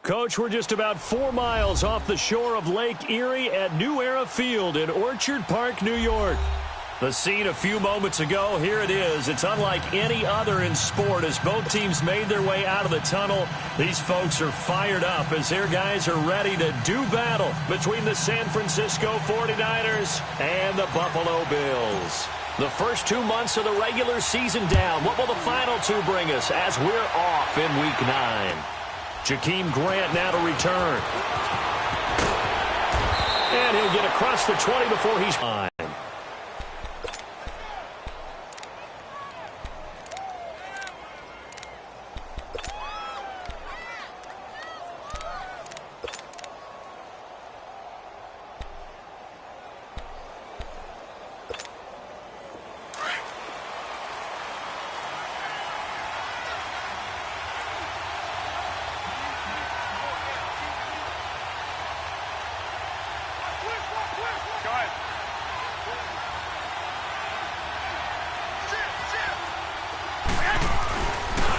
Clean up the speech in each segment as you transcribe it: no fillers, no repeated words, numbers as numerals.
Coach, we're just about 4 miles off the shore of Lake Erie at New Era Field in Orchard Park, New York. The scene a few moments ago, here it is. It's unlike any other in sport as both teams made their way out of the tunnel. These folks are fired up as their guys are ready to do battle between the San Francisco 49ers and the Buffalo Bills. The first 2 months of the regular season down. What will the final two bring us as we're off in Week 9? Jakeem Grant now to return. And he'll get across the 20 before he's fine.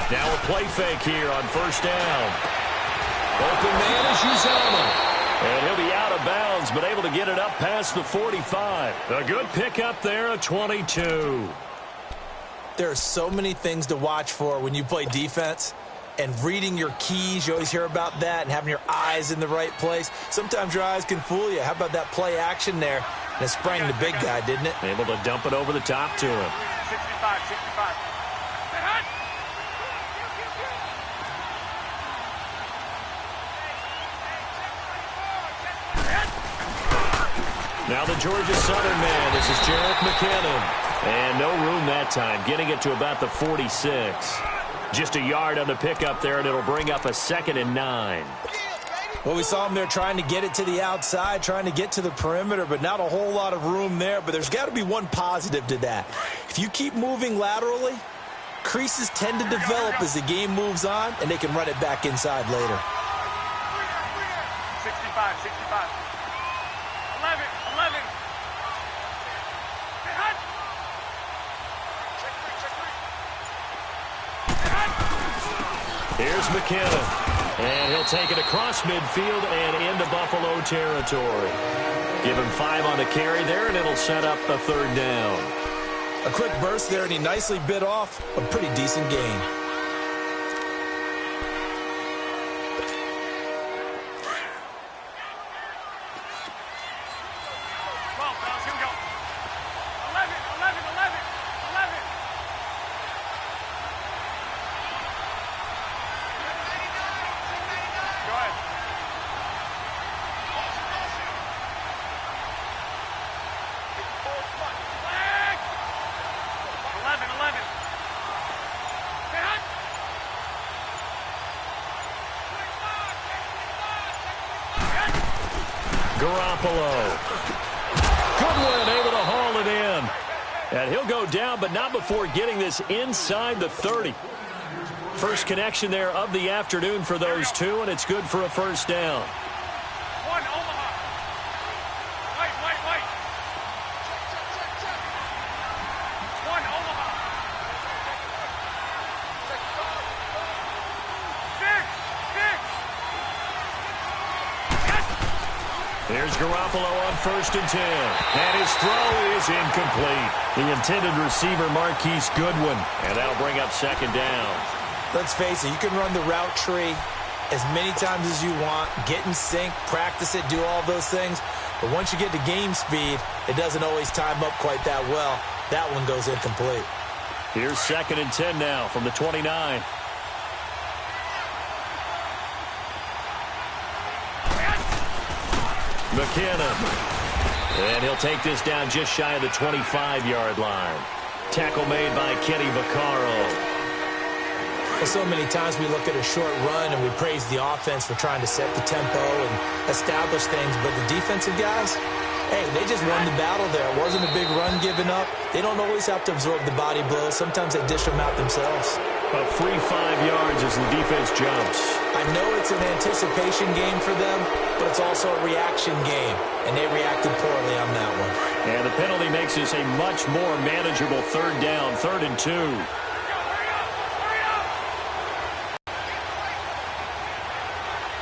Now a play fake here on first down. Open man is Uzomah. And he'll be out of bounds, but able to get it up past the 45. A good pickup there, a 22. There are so many things to watch for when you play defense. And reading your keys, you always hear about that, and having your eyes in the right place. Sometimes your eyes can fool you. How about that play action there? And it sprang the big guy, didn't it? Able to dump it over the top to him. 65. Now the Georgia Southern man. This is Jerick McKinnon. And no room that time. Getting it to about the 46. Just a yard on the pickup there, and it'll bring up a 2nd and 9. Well, we saw him there trying to get it to the outside, trying to get to the perimeter, but not a whole lot of room there. But there's got to be one positive to that. If you keep moving laterally, creases tend to develop as the game moves on, and they can run it back inside later. 65. 11. Here's McKinnon. And he'll take it across midfield and into Buffalo territory. Give him 5 on the carry there, and it'll set up a 3rd down. A quick burst there, and he nicely bit off a pretty decent gain. Goodwin able to haul it in. And he'll go down, but not before getting this inside the 30. First connection there of the afternoon for those two, and it's good for a 1st down. One, Omaha. Wait. One, Omaha. 6. Here's Garoppolo on 1st and 10. And his throw is incomplete. The intended receiver, Marquise Goodwin. And that'll bring up 2nd down. Let's face it, you can run the route tree as many times as you want, get in sync, practice it, do all those things. But once you get to game speed, it doesn't always time up quite that well. That one goes incomplete. Here's 2nd and 10 now from the 29. McKinnon. And he'll take this down just shy of the 25-yard line. Tackle made by Kenny Vaccaro. Well, so many times we look at a short run and we praise the offense for trying to set the tempo and establish things. But the defensive guys, hey, they just won the battle there. It wasn't a big run given up. They don't always have to absorb the body blows. Sometimes they dish them out themselves. A free 5 yards as the defense jumps. I know it's an anticipation game for them, but it's also a reaction game, and they reacted poorly on that one. And the penalty makes this a much more manageable 3rd down, 3rd and 2.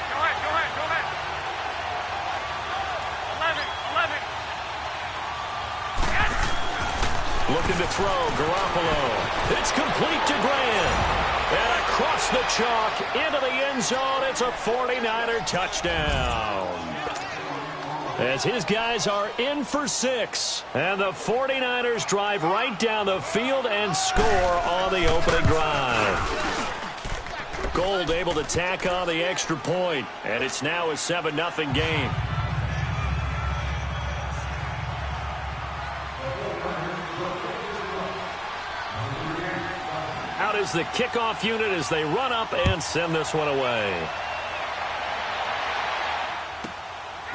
Go throw. Garoppolo. It's complete to Grant. And across the chalk into the end zone. It's a 49er touchdown. As his guys are in for 6. And the 49ers drive right down the field and score on the opening drive. Gold able to tack on the extra point. And it's now a 7-0 game. Out is the kickoff unit as they run up and send this one away.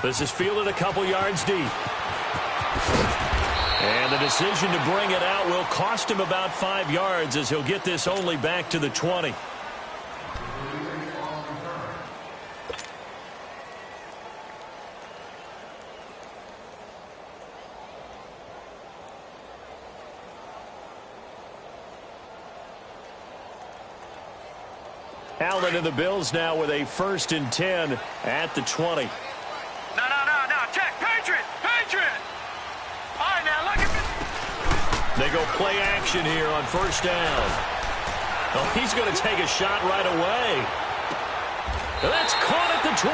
This is fielded a couple yards deep. And the decision to bring it out will cost him about 5 yards as he'll get this only back to the 20. Allen and the Bills now with a 1st and 10 at the 20. No. Check. Patriot. All right, now, look at this. They go play action here on 1st down. Oh, he's going to take a shot right away. That's caught at the 25.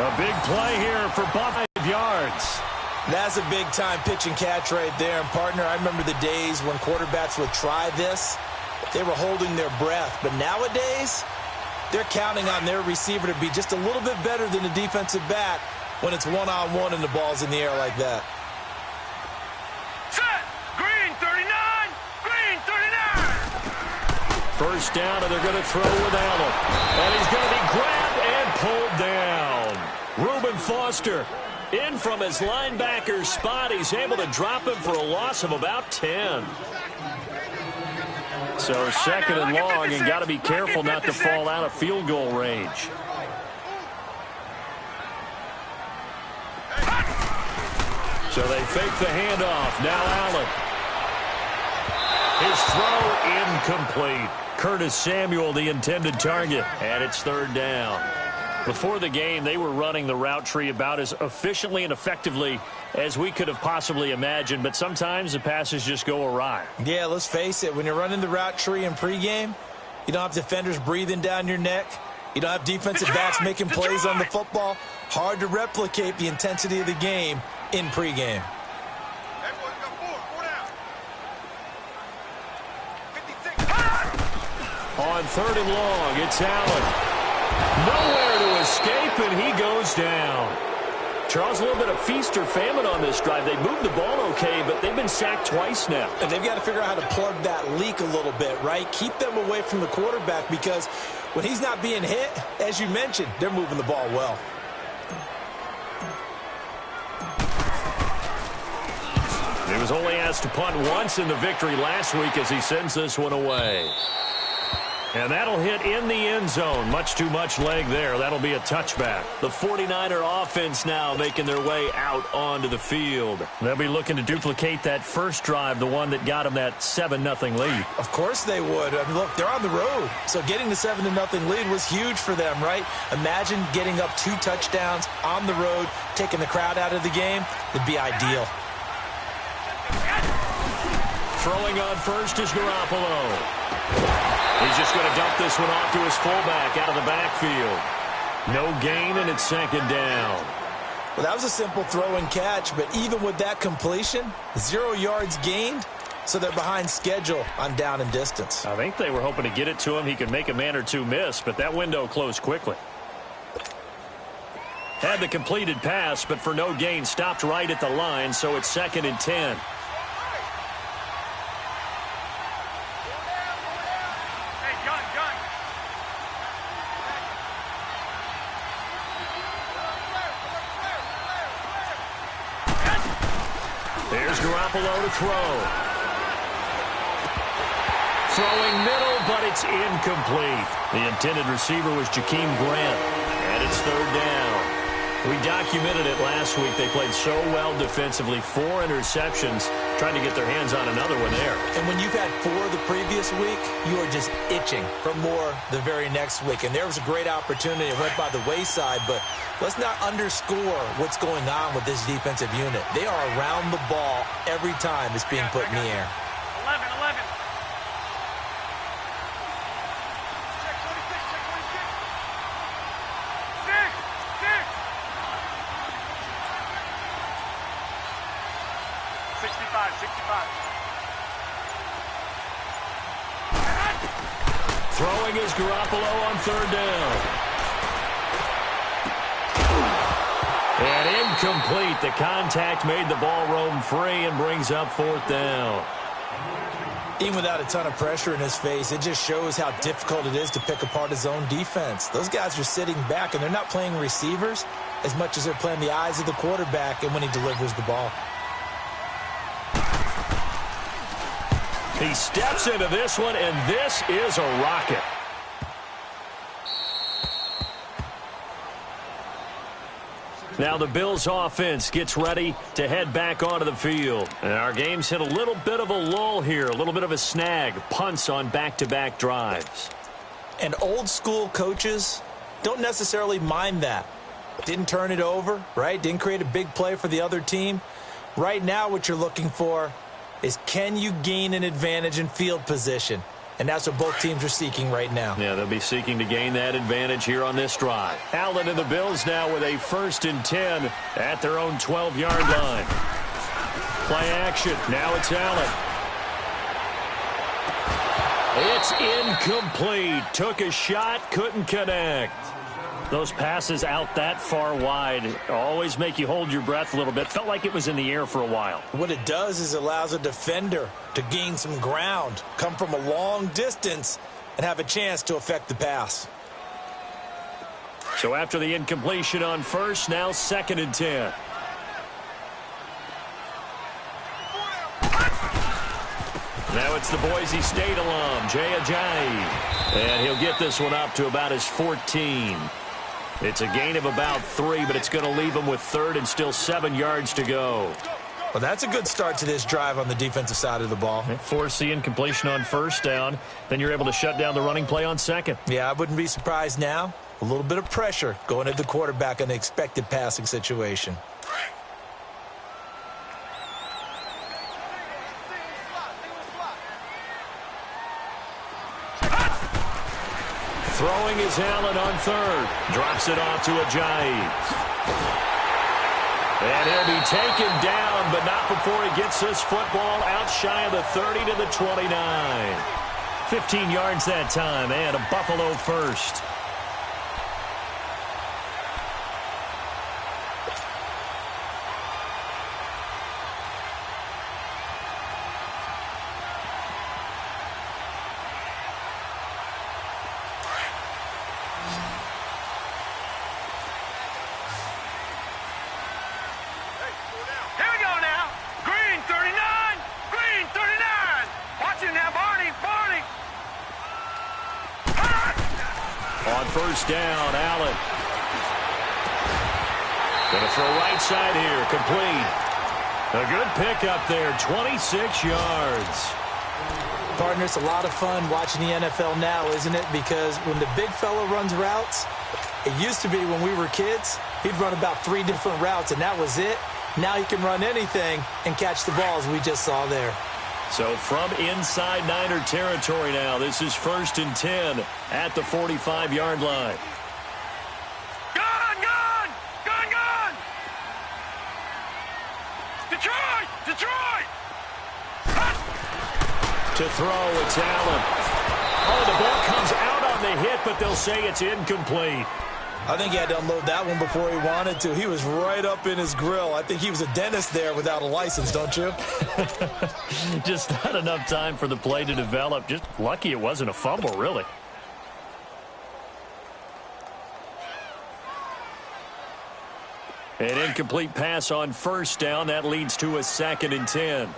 A big play here for 5 yards. That's a big-time pitch and catch right there. And, partner, I remember the days when quarterbacks would try this. They were holding their breath. But nowadays, they're counting on their receiver to be just a little bit better than the defensive back when it's one-on-one and the ball's in the air like that. Set. Green 39. 1st down, and they're going to throw with Allen. And he's going to be grabbed and pulled down. Reuben Foster in from his linebacker spot. He's able to drop him for a loss of about 10. So 2nd and long, and got to be careful not to fall out of field goal range. So they fake the handoff. Now Allen. His throw incomplete. Curtis Samuel, the intended target. And it's 3rd down. Before the game, they were running the route tree about as efficiently and effectively as we could have possibly imagined. But sometimes the passes just go awry. Yeah, let's face it. When you're running the route tree in pregame, you don't have defenders breathing down your neck. You don't have defensive backs making plays on the football. Hard to replicate the intensity of the game in pregame. On 3rd and long, it's Allen. Nowhere to escape, and he goes down. Charles, a little bit of feast or famine on this drive. They moved the ball okay, but they've been sacked twice now. And they've got to figure out how to plug that leak a little bit, right? Keep them away from the quarterback, because when he's not being hit, as you mentioned, they're moving the ball well. He was only asked to punt once in the victory last week as he sends this one away. And that'll hit in the end zone. Much too much leg there. That'll be a touchback. The 49er offense now making their way out onto the field. They'll be looking to duplicate that first drive, the one that got them that 7-0 lead. Of course they would. I mean, look, they're on the road. So getting the 7-0 lead was huge for them, right? Imagine getting up 2 touchdowns on the road, taking the crowd out of the game. It'd be ideal. Throwing on first is Garoppolo. He's just going to dump this one off to his fullback out of the backfield. No gain, and it's 2nd down. Well, that was a simple throw and catch, but even with that completion, 0 yards gained, so they're behind schedule on down and distance. I think they were hoping to get it to him. He could make a man or two miss, but that window closed quickly. Had the completed pass, but for no gain, stopped right at the line, so it's 2nd and 10. There's Garoppolo to throw. Throwing middle, but it's incomplete. The intended receiver was Jakeem Grant, and it's 3rd down. We documented it last week. They played so well defensively. 4 interceptions, trying to get their hands on another one there. And when you've had 4 the previous week, you are just itching for more the very next week. And there was a great opportunity. It went by the wayside, but let's not underscore what's going on with this defensive unit. They are around the ball every time it's being put in the air. 11. 65. Throwing is Garoppolo on 3rd down. And incomplete. The contact made the ball roam free and brings up 4th down. Even without a ton of pressure in his face, it just shows how difficult it is to pick apart his own defense. Those guys are sitting back, and they're not playing receivers as much as they're playing the eyes of the quarterback and when he delivers the ball. He steps into this one, and this is a rocket. Now the Bills offense gets ready to head back onto the field. And our game's hit a little bit of a lull here, a little bit of a snag. Punts on back-to-back drives. And old school coaches don't necessarily mind that. Didn't turn it over, right? Didn't create a big play for the other team. Right now what you're looking for is, can you gain an advantage in field position? And that's what both teams are seeking right now. Yeah, they'll be seeking to gain that advantage here on this drive. Allen and the Bills now with a 1st and 10 at their own 12-yard line. Play action. Now it's Allen. It's incomplete. Took a shot, couldn't connect. Those passes out that far wide always make you hold your breath a little bit. Felt like it was in the air for a while. What it does is it allows a defender to gain some ground, come from a long distance, and have a chance to affect the pass. So after the incompletion on 1st, now 2nd and 10. Now it's the Boise State alum, Jay Ajayi. And he'll get this one up to about his 14. It's a gain of about 3, but it's going to leave him with 3rd and still 7 yards to go. Well, that's a good start to this drive on the defensive side of the ball. Force the incompletion on 1st down. Then you're able to shut down the running play on 2nd. Yeah, I wouldn't be surprised now. A little bit of pressure going at the quarterback in an expected passing situation. Throwing is Allen on 3rd. Drops it off to Ajayi. And he'll be taken down, but not before he gets this football out shy of the 30 to the 29. 15 yards that time, and a Buffalo 1st. On 1st down, Allen. Going to throw right side here, complete. A good pickup there, 26 yards. Partner, it's a lot of fun watching the NFL now, isn't it? Because when the big fella runs routes, it used to be when we were kids, he'd run about 3 different routes, and that was it. Now he can run anything and catch the balls we just saw there. So from inside Niner territory now, this is 1st and 10 at the 45-yard line. Gun! Detroit! To throw, it's Allen. Oh, the ball comes out on the hit, but they'll say it's incomplete. I think he had to unload that one before he wanted to. He was right up in his grill. I think he was a dentist there without a license, don't you? Just not enough time for the play to develop. Just lucky it wasn't a fumble, really. An incomplete pass on 1st down. That leads to a 2nd and 10.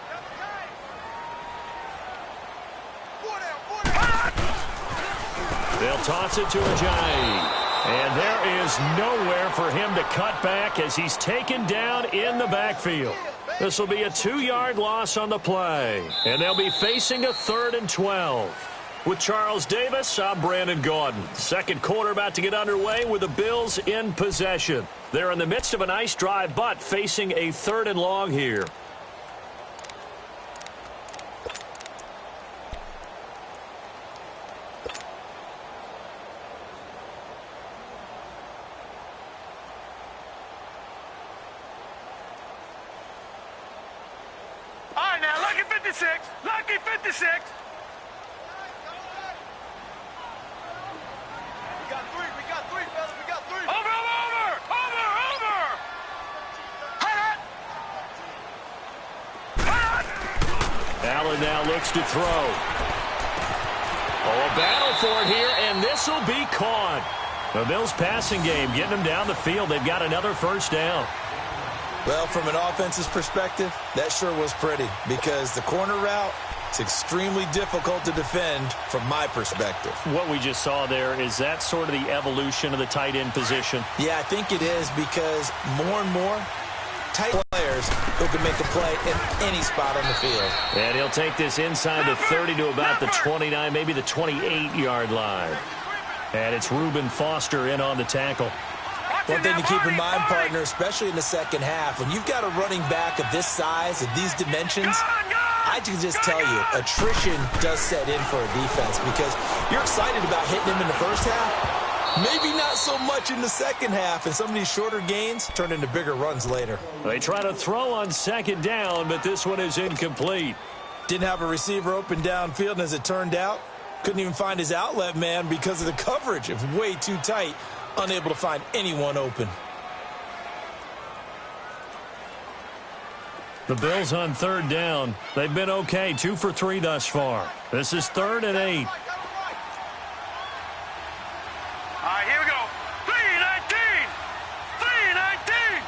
They'll toss it to Ajayi. And there is nowhere for him to cut back as he's taken down in the backfield. This will be a 2-yard loss on the play. And they'll be facing a 3rd and 12. With Charles Davis, I'm Brandon Gaudin. Second quarter about to get underway with the Bills in possession. They're in the midst of a nice drive, but facing a 3rd and long here. All right, now, lucky 56. Lucky 56. Allen now looks to throw. Oh, a battle for it here, and this will be caught. The Bills passing game, getting them down the field. They've got another first down. Well, from an offense's perspective, that sure was pretty because the corner route is extremely difficult to defend from my perspective. What we just saw there, is that sort of the evolution of the tight end position? Yeah, I think it is because more and more tight players who can make a play in any spot on the field. And he'll take this inside the 30 to about the 29, maybe the 28-yard line. And it's Reuben Foster in on the tackle. One thing to keep in mind, partner, especially in the second half, when you've got a running back of this size, of these dimensions, I can just tell you, attrition does set in for a defense because you're excited about hitting him in the first half. Maybe not so much in the second half, and some of these shorter gains turn into bigger runs later. They try to throw on second down, but this one is incomplete. Didn't have a receiver open downfield, and as it turned out, couldn't even find his outlet man because of the coverage. It was way too tight, unable to find anyone open. The Bills on 3rd down. They've been okay, 2 for 3 thus far. This is 3rd and 8. All right, here we go. 3-19. 3-19.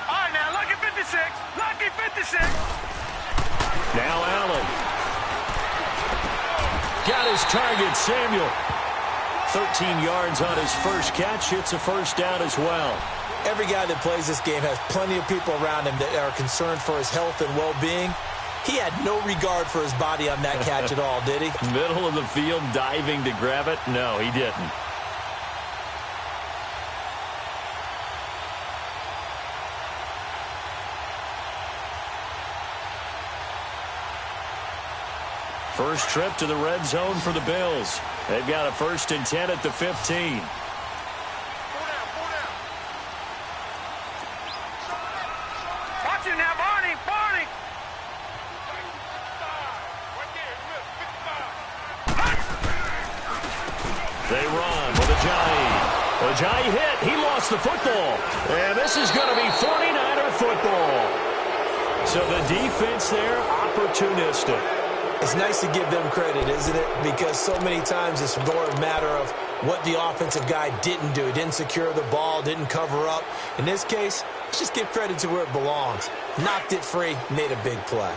All right, now, lucky 56. Lucky 56. Now Allen. Got his target, Samuel. 13 yards on his first catch. It's a first down as well. Every guy that plays this game has plenty of people around him that are concerned for his health and well-being. He had no regard for his body on that catch at all, did he? Middle of the field, diving to grab it? No, he didn't. First trip to the red zone for the Bills. They've got a 1st and 10 at the 15. Watch him now, Barney. Barney. They run with Ajayi hit. He lost the football. And this is going to be 49er football. So the defense there, opportunistic. It's nice to give them credit, isn't it? Because so many times it's more a matter of what the offensive guy didn't do. He didn't secure the ball, didn't cover up. In this case, let's just give credit to where it belongs. Knocked it free, made a big play.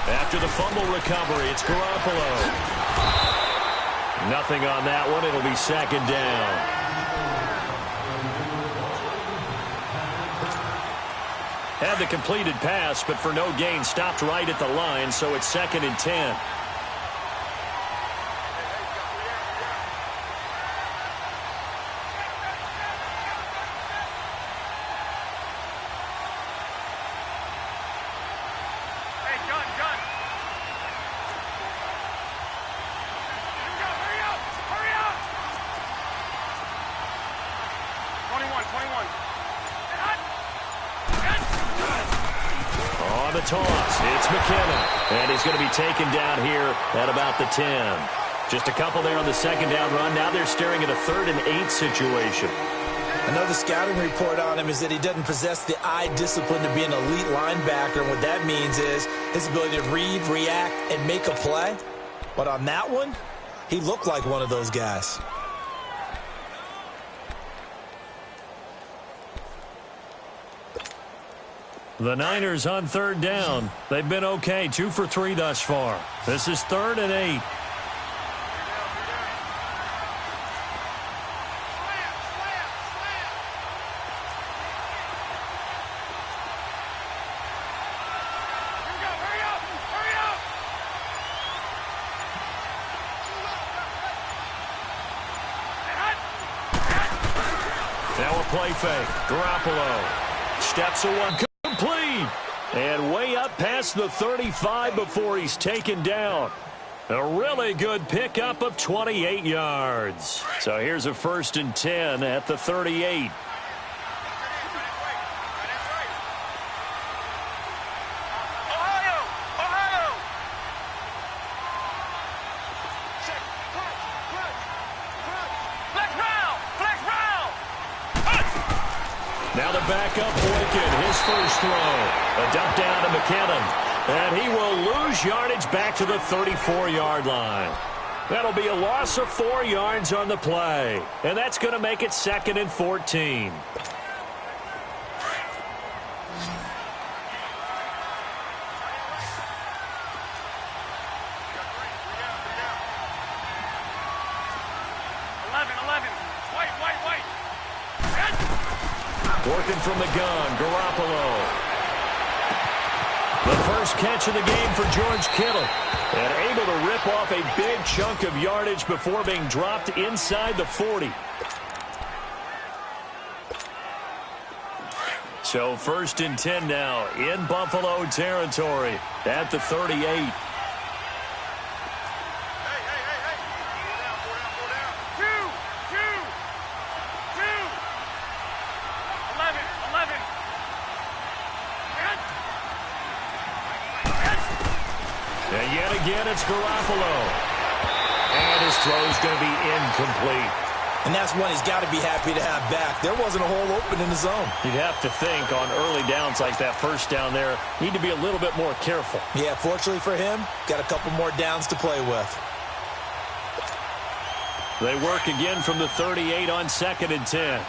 After the fumble recovery, it's Garoppolo. Nothing on that one. It'll be 2nd down. Had the completed pass, but for no gain, stopped right at the line, so it's 2nd and 10. On the toss, it's McKinnon. And he's going to be taken down here at about the 10. Just a couple there on the 2nd down run. Now they're staring at a 3rd and 8 situation. Another scouting report on him is that he doesn't possess the eye discipline to be an elite linebacker. And what that means is his ability to read, react, and make a play. But on that one, He looked like one of those guys. The Niners on third down. They've been okay, 2 for 3 thus far. This is 3rd and 8. Now a play fake. Garoppolo steps a one. Complete. And way up past the 35 before he's taken down. A really good pickup of 28 yards. So here's a 1st and 10 at the 38. Now the backup, Boykin, his first throw. A dump down to McKinnon. And he will lose yardage back to the 34-yard line. That'll be a loss of 4 yards on the play. And that's going to make it 2nd and 14. Working from the gun, Garoppolo. The first catch of the game for George Kittle. And able to rip off a big chunk of yardage before being dropped inside the 40. So 1st and 10 now in Buffalo territory at the 38. And yet again, it's Garoppolo. And his throw's going to be incomplete. And that's one he's got to be happy to have back. There wasn't a hole open in the zone. You'd have to think on early downs like that first down there, need to be a little bit more careful. Yeah, fortunately for him, got a couple more downs to play with. They work again from the 38 on 2nd and 10.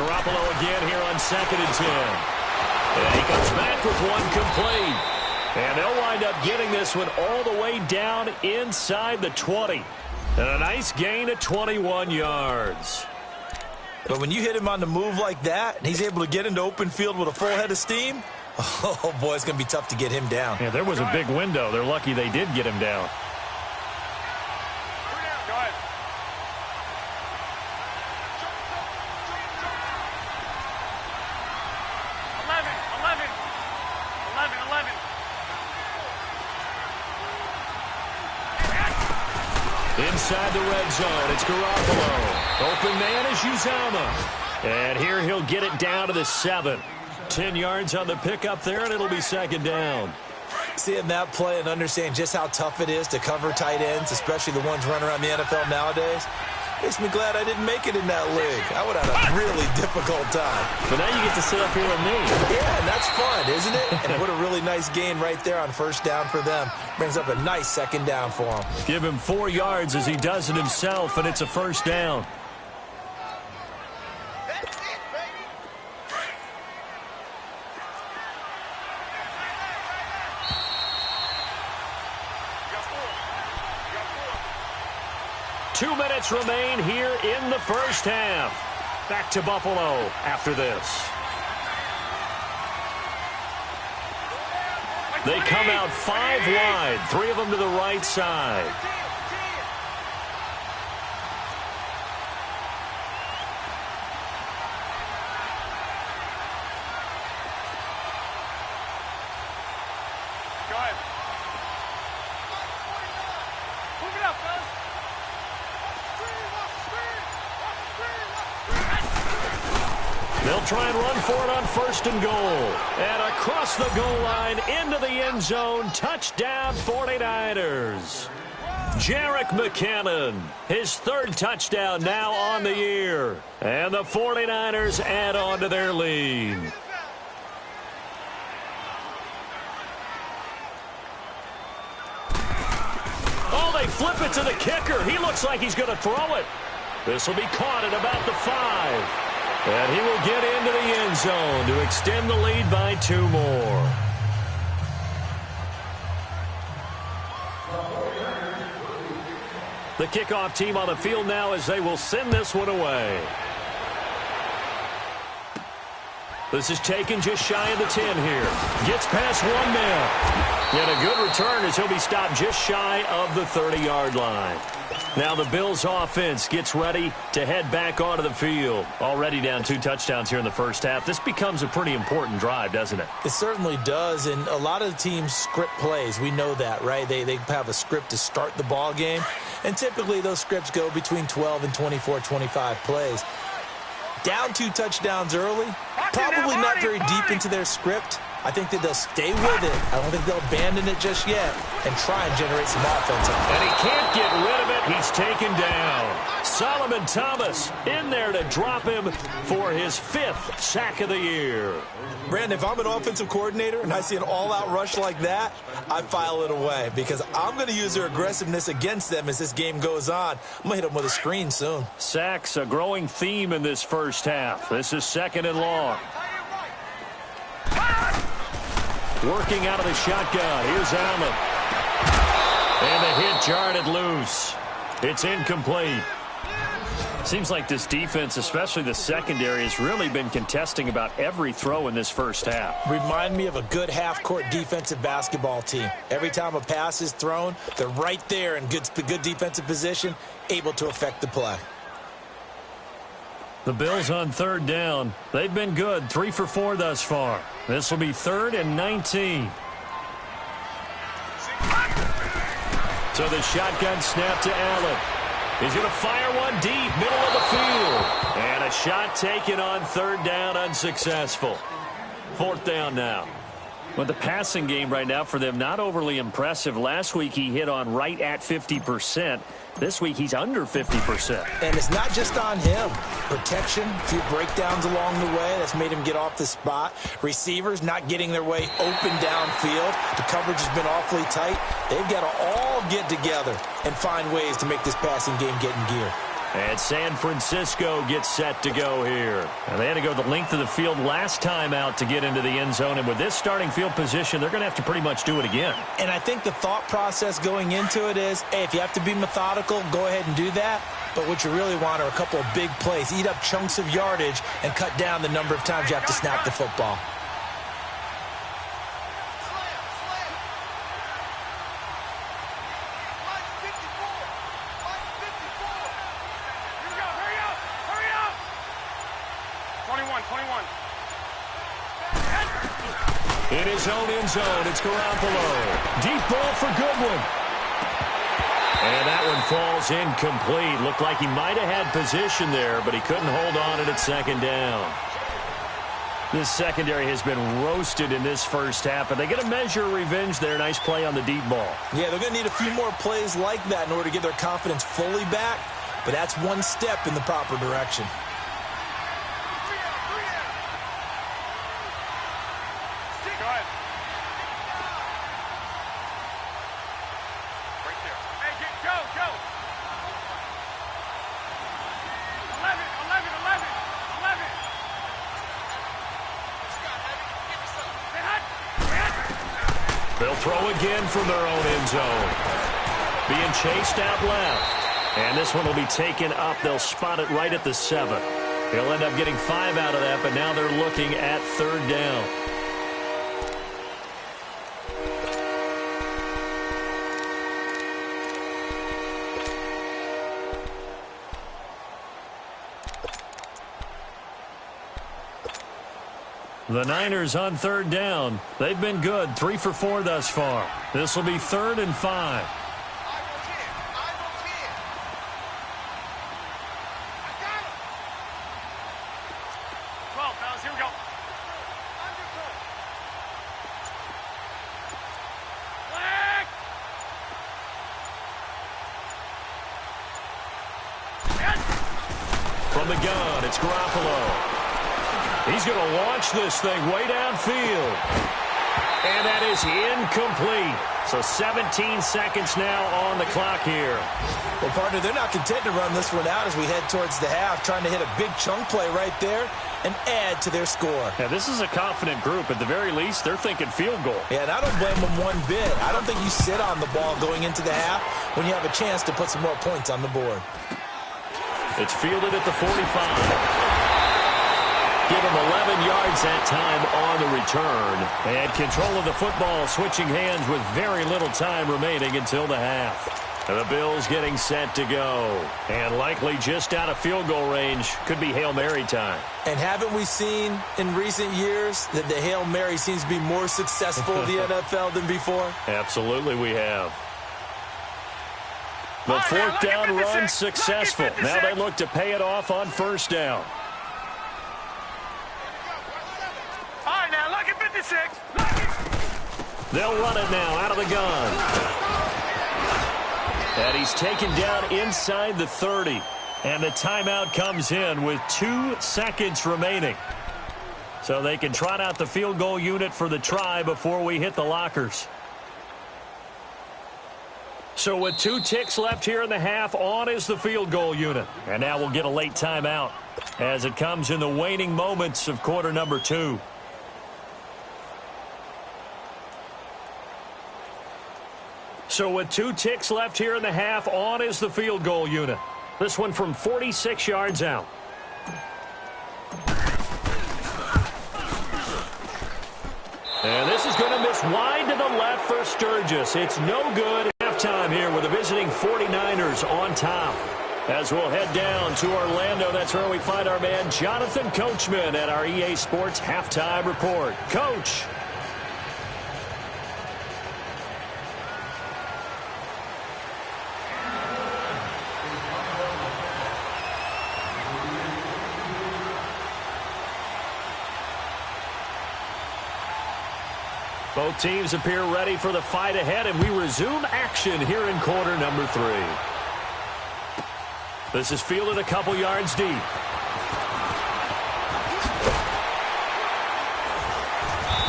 Garoppolo again here on 2nd and 10. And he comes back with one complete. And they'll wind up getting this one all the way down inside the 20. And a nice gain of 21 yards. But when you hit him on the move like that, and he's able to get into open field with a full head of steam, oh, boy, it's going to be tough to get him down. Yeah, there was a big window. They're lucky they did get him down. Inside the red zone, it's Garoppolo. Open man is Uzomah. And here he'll get it down to the 7. 10 yards on the pickup there, and it'll be 2nd down. Seeing that play and understanding just how tough it is to cover tight ends, especially the ones running around the NFL nowadays, makes me glad I didn't make it in that league. I would have had a really difficult time. But now you get to sit up here with me. Yeah, and that's fun, isn't it? And what a really nice gain right there on 1st down for them. Brings up a nice 2nd down for him. Give him 4 yards as he does it himself, and it's a 1st down. Two minutes remain here in the first half. Back to Buffalo after this. They come out 5 wide, 3 of them to the right side. Go ahead. Move it up, fellas. They'll try and run for it on 1st and goal. And across the goal line into the end zone. Touchdown 49ers. Jerick McKinnon, his 3rd touchdown now on the year. And the 49ers add on to their lead. Oh, they flip it to the kicker. He looks like he's going to throw it. This will be caught at about the 5. And he will get into the end zone to extend the lead by 2 more. The kickoff team on the field now as they will send this one away. This is taken just shy of the 10 here. Gets past 1 man. And a good return as he'll be stopped just shy of the 30-yard line. Now the Bills offense gets ready to head back onto the field. Already down 2 touchdowns here in the first half. This becomes a pretty important drive, doesn't it? It certainly does, and a lot of the teams script plays. We know that, right? They have a script to start the ball game, and typically those scripts go between 12 and 24, 25 plays. Down 2 touchdowns early, probably not very deep into their script. I think that they'll stay with it. I don't think they'll abandon it just yet and try and generate some offense. And he can't get rid of it. He's taken down. Solomon Thomas in there to drop him for his 5th sack of the year. Brandon, if I'm an offensive coordinator and I see an all-out rush like that, I file it away because I'm going to use their aggressiveness against them as this game goes on. I'm going to hit them with a screen soon. Sacks, a growing theme in this first half. This is 2nd and long. Working out of the shotgun. Here's Allen. And the hit jarred it loose. It's incomplete. Seems like this defense, especially the secondary, has really been contesting about every throw in this first half. Remind me of a good half-court defensive basketball team. Every time a pass is thrown, they're right there in good defensive position, able to affect the play. The Bills on 3rd down. They've been good, 3 for 4 thus far. This will be 3rd and 19. So the shotgun snap to Allen. He's going to fire one deep, middle of the field. And a shot taken on 3rd down, unsuccessful. 4th down now. But the passing game right now for them, not overly impressive. Last week he hit on right at 50%. This week he's under 50%. And it's not just on him. Protection, a few breakdowns along the way. That's made him get off the spot. Receivers not getting their way open downfield. The coverage has been awfully tight. They've got to all get together and find ways to make this passing game get in gear. And San Francisco gets set to go here. And they had to go the length of the field last time out to get into the end zone. And with this starting field position, they're going to have to pretty much do it again. And I think the thought process going into it is, hey, if you have to be methodical, go ahead and do that. But what you really want are a couple of big plays. Eat up chunks of yardage and cut down the number of times you have to snap the football. In his own end zone, it's Garoppolo. Deep ball for Goodwin. And that one falls incomplete. Looked like he might have had position there, but he couldn't hold on at 2nd down. This secondary has been roasted in this first half, but they get a measure of revenge there. Nice play on the deep ball. Yeah, they're going to need a few more plays like that in order to get their confidence fully back, but that's one step in the proper direction. They'll throw again from their own end zone. Being chased out left. And this one will be taken up. They'll spot it right at the 7. He'll end up getting 5 out of that, but now they're looking at 3rd down. The Niners on 3rd down. They've been good, 3 for 4 thus far. This will be 3rd and 5. the gun, it's Garoppolo. He's going to launch this thing way downfield. And that is incomplete. So 17 seconds now on the clock here. Well, partner, they're not content to run this one out as we head towards the half, trying to hit a big chunk play right there and add to their score. Yeah, this is a confident group. At the very least, they're thinking field goal. Yeah, and I don't blame them one bit. I don't think you sit on the ball going into the half when you have a chance to put some more points on the board. It's fielded at the 45. Give him 11 yards that time on the return. And control of the football, switching hands with very little time remaining until the half. And the Bills getting set to go. And likely just out of field goal range. Could be Hail Mary time. And haven't we seen in recent years that the Hail Mary seems to be more successful in the NFL than before? Absolutely we have. The fourth down run successful. Now they look to pay it off on first down. They'll run it now out of the gun. And he's taken down inside the 30. And the timeout comes in with 2 seconds remaining. So they can trot out the field goal unit for the try before we hit the lockers. So with 2 ticks left here in the half, on is the field goal unit. And now we'll get a late timeout as it comes in the waning moments of quarter number 2. So with 2 ticks left here in the half, on is the field goal unit. This one from 46 yards out. And this is going to miss wide to the left for Sturgis. It's no good. Halftime here with the visiting 49ers on top. As we'll head down to Orlando, that's where we find our man Jonathan Coachman at our EA Sports Halftime Report. Coach. Both teams appear ready for the fight ahead, and we resume action here in quarter number 3. This is fielded a couple yards deep.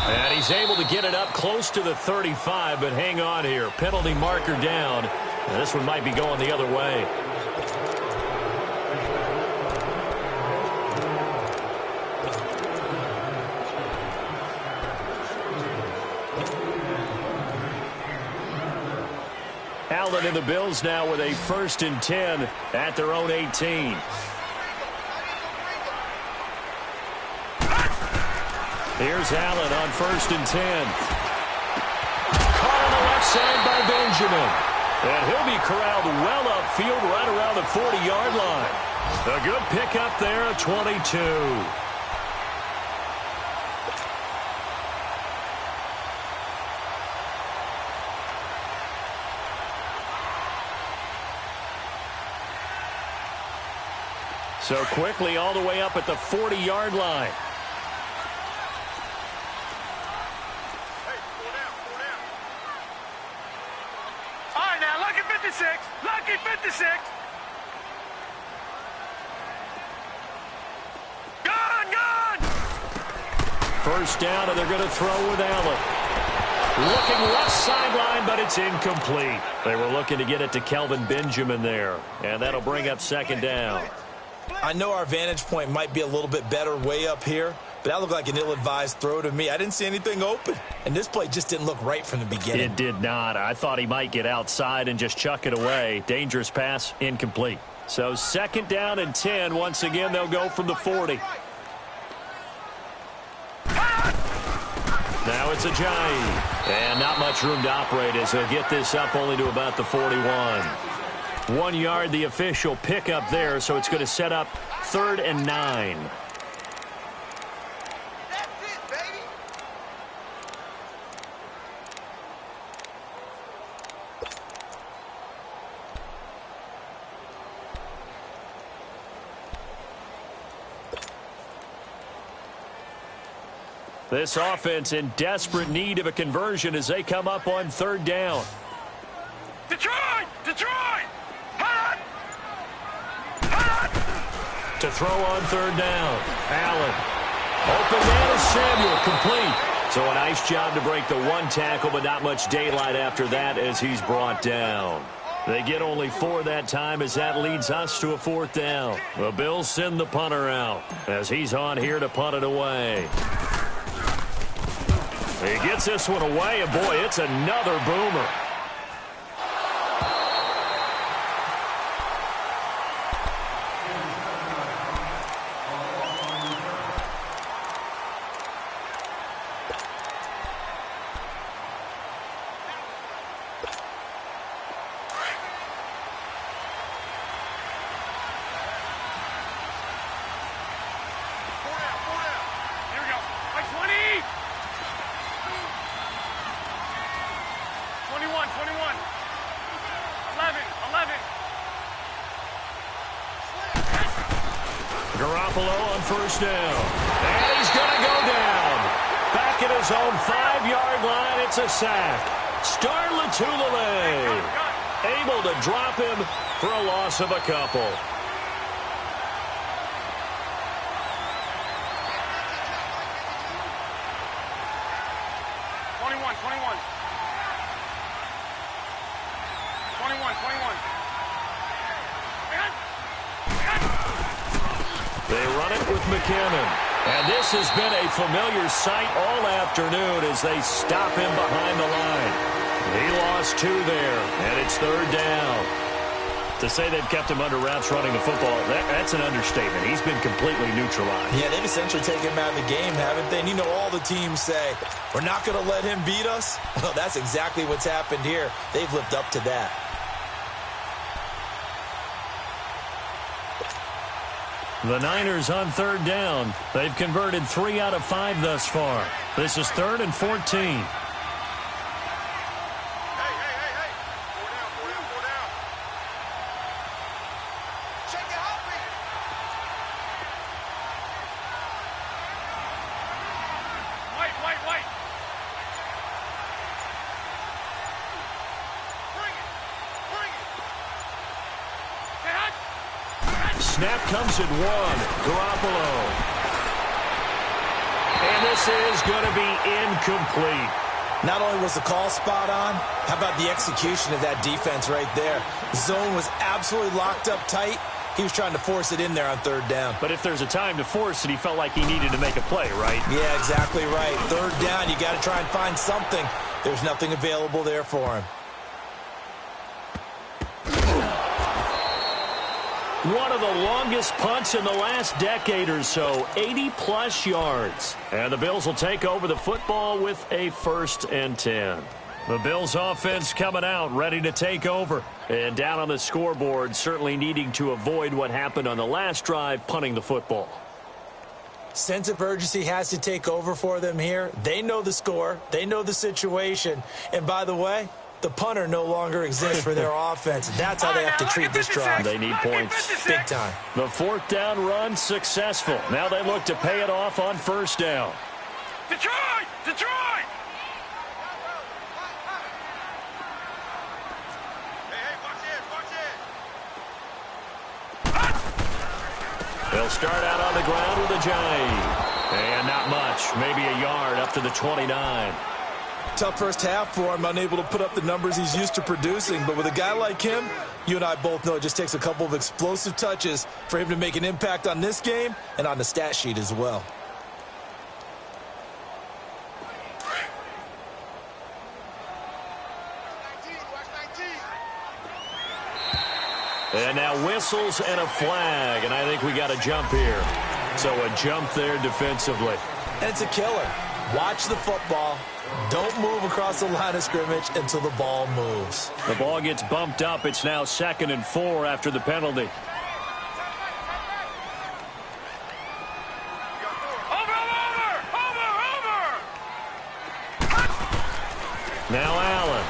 And he's able to get it up close to the 35, but hang on here. Penalty marker down. And this one might be going the other way. Allen and the Bills now with a 1st and 10 at their own 18. Here's Allen on 1st and 10. Caught on the left side by Benjamin. And he'll be corralled well upfield right around the 40-yard line. A good pickup there at 22. So quickly all the way up at the 40-yard line. Hey, pull down. All right, now, lucky 56. Lucky 56. Gun! First down, and they're going to throw with Allen. Looking left sideline, but it's incomplete. They were looking to get it to Kelvin Benjamin there, and that'll bring up 2nd down. I know our vantage point might be a little bit better way up here, but that looked like an ill-advised throw to me. I didn't see anything open, and this play just didn't look right from the beginning. It did not. I thought he might get outside and just chuck it away. Dangerous pass, incomplete. So 2nd down and 10. Once again, they'll go from the 40. Now it's Ajayi. And not much room to operate as he'll get this up only to about the 41. 1 yard, the official pickup there, so it's going to set up 3rd and 9. That's it, baby. This offense in desperate need of a conversion as they come up on 3rd down. Detroit! To throw on third down. Allen. Open man is Samuel. Complete. So a nice job to break the one tackle, but not much daylight after that as he's brought down. They get only 4 that time as that leads us to a 4th down. The Bills send the punter out as he's on here to punt it away. He gets this one away, and boy, it's another boomer. First down. And he's going to go down. Back at his own 5-yard line, it's a sack. Starla Tulele able to drop him for a loss of a couple. They run it with McKinnon. And this has been a familiar sight all afternoon as they stop him behind the line. He lost 2 there, and it's 3rd down. To say they've kept him under wraps running the football, that's an understatement. He's been completely neutralized. Yeah, they've essentially taken him out of the game, haven't they? And you know all the teams say, we're not going to let him beat us. Well, that's exactly what's happened here. They've lived up to that. The Niners on 3rd down. They've converted 3 out of 5 thus far. This is 3rd and 14. Hey. 4 down. Check it out, baby. White. Bring it. Snap comes at 1. Garoppolo. And this is going to be incomplete. Not only was the call spot on, how about the execution of that defense right there? Zone was absolutely locked up tight. He was trying to force it in there on 3rd down. But if there's a time to force it, he felt like he needed to make a play, right? Yeah, exactly right. 3rd down, you got to try and find something. There's nothing available there for him. One of the longest punts in the last decade or so, 80-plus yards. And the Bills will take over the football with a 1st and 10. The Bills offense coming out, ready to take over. And down on the scoreboard, certainly needing to avoid what happened on the last drive, punting the football. Sense of urgency has to take over for them here. They know the score. They know the situation. And by the way, the punter no longer exists for their offense. That's how they have to treat this drive. They need points. Big time. The 4th down run successful. Now they look to pay it off on 1st down. Detroit! Hey, watch it. They'll start out on the ground with a jive. And not much. Maybe a yard up to the 29. Tough first half for him, unable to put up the numbers he's used to producing. But with a guy like him, you and I both know it just takes a couple of explosive touches for him to make an impact on this game and on the stat sheet as well. And now whistles and a flag, and I think we got a jump here. So a jump there defensively. And it's a killer. Watch the football. Don't move across the line of scrimmage until the ball moves. The ball gets bumped up. It's now 2nd and 4 after the penalty. Over! Now Allen.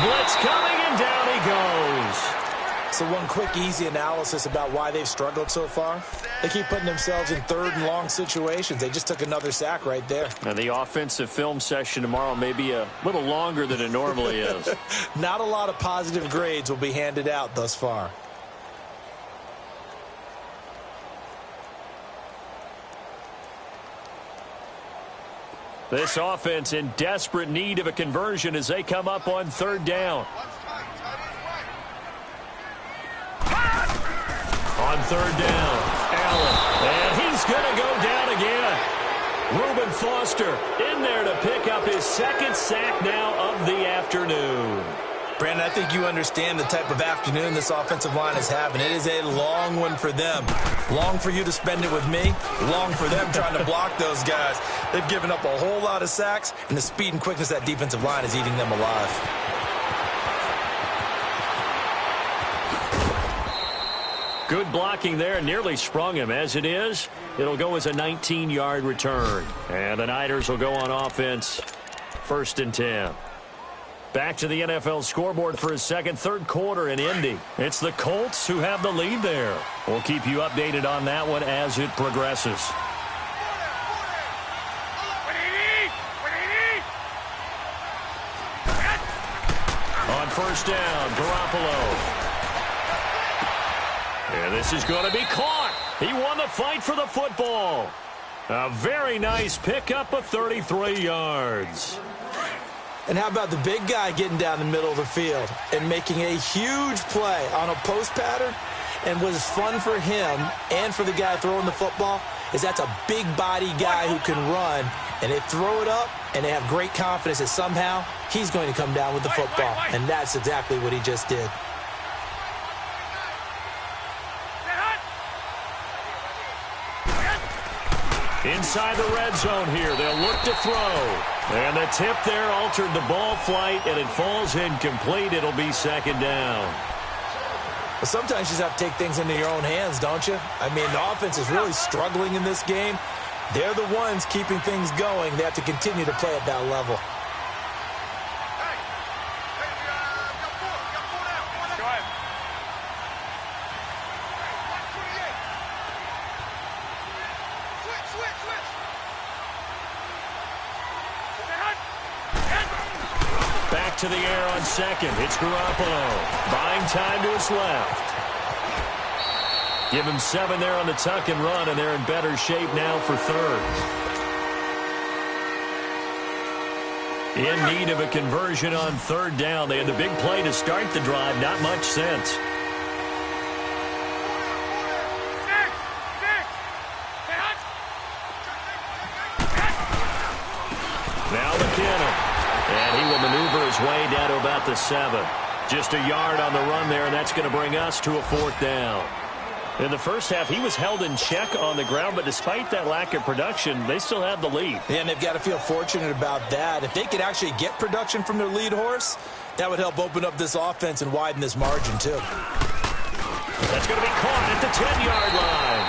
Blitz coming, and down he goes. So one quick, easy analysis about why they've struggled so far. They keep putting themselves in 3rd and long situations. They just took another sack right there. And the offensive film session tomorrow may be a little longer than it normally is. Not a lot of positive grades will be handed out thus far. This offense in desperate need of a conversion as they come up on third down. On third down, Allen. And he's going to go down again. Reuben Foster in there to pick up his second sack now of the afternoon. Brandon, I think you understand the type of afternoon this offensive line is having. It is a long one for them. Long for you to spend it with me. Long for them trying to block those guys. They've given up a whole lot of sacks, and the speed and quickness of that defensive line is eating them alive. Good blocking there. Nearly sprung him. As it is, it'll go as a 19-yard return. And the Niners will go on offense. 1st and 10. Back to the NFL scoreboard for his third quarter in Indy. It's the Colts who have the lead there. We'll keep you updated on that one as it progresses. On 1st down, Garoppolo. And this is going to be caught. He won the fight for the football. A very nice pickup of 33 yards. And how about the big guy getting down the middle of the field and making a huge play on a post pattern? And what is fun for him and for the guy throwing the football is that's a big body guy who can run. And they throw it up, and they have great confidence that somehow he's going to come down with the football. And that's exactly what he just did. Inside the red zone here, they'll look to throw. And the tip there altered the ball flight, and it falls incomplete. It'll be 2nd down. Well, sometimes you just have to take things into your own hands, don't you? I mean, the offense is really struggling in this game. They're the ones keeping things going. They have to continue to play at that level. To the air on 2nd. It's Garoppolo. Buying time to his left. Give him 7 there on the tuck and run, and they're in better shape now for 3rd. In need of a conversion on 3rd down. They had the big play to start the drive. Not much sense. Now McKinnon. And he will maneuver his way down to about the 7. Just a yard on the run there, and that's going to bring us to a 4th down. In the first half, he was held in check on the ground, but despite that lack of production, they still have the lead. And they've got to feel fortunate about that. If they could actually get production from their lead horse, that would help open up this offense and widen this margin, too. That's going to be caught at the 10-yard line.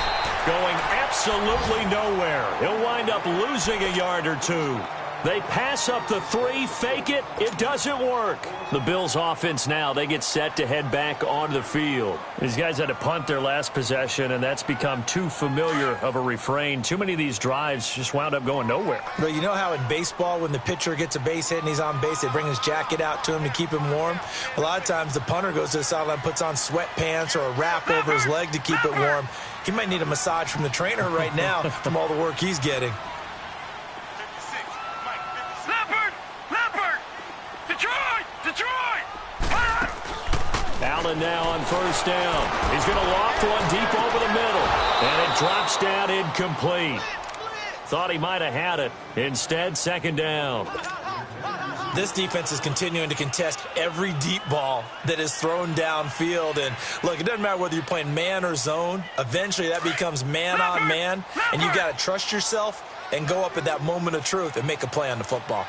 Going absolutely nowhere. He'll wind up losing a yard or 2. They pass up the 3, fake it, it doesn't work. The Bills offense now, they get set to head back onto the field. These guys had to punt their last possession, and that's become too familiar of a refrain. Too many of these drives just wound up going nowhere. But you know how in baseball, when the pitcher gets a base hit and he's on base, they bring his jacket out to him to keep him warm? A lot of times the punter goes to the sideline, puts on sweatpants or a wrap over his leg to keep it warm. He might need a massage from the trainer right now from all the work he's getting. Allen now on 1st down. He's going to loft one deep over the middle. And it drops down incomplete. Thought he might have had it. Instead, 2nd down. This defense is continuing to contest every deep ball that is thrown downfield. And, look, it doesn't matter whether you're playing man or zone. Eventually, that becomes man-on-man. And you've got to trust yourself and go up at that moment of truth and make a play on the football.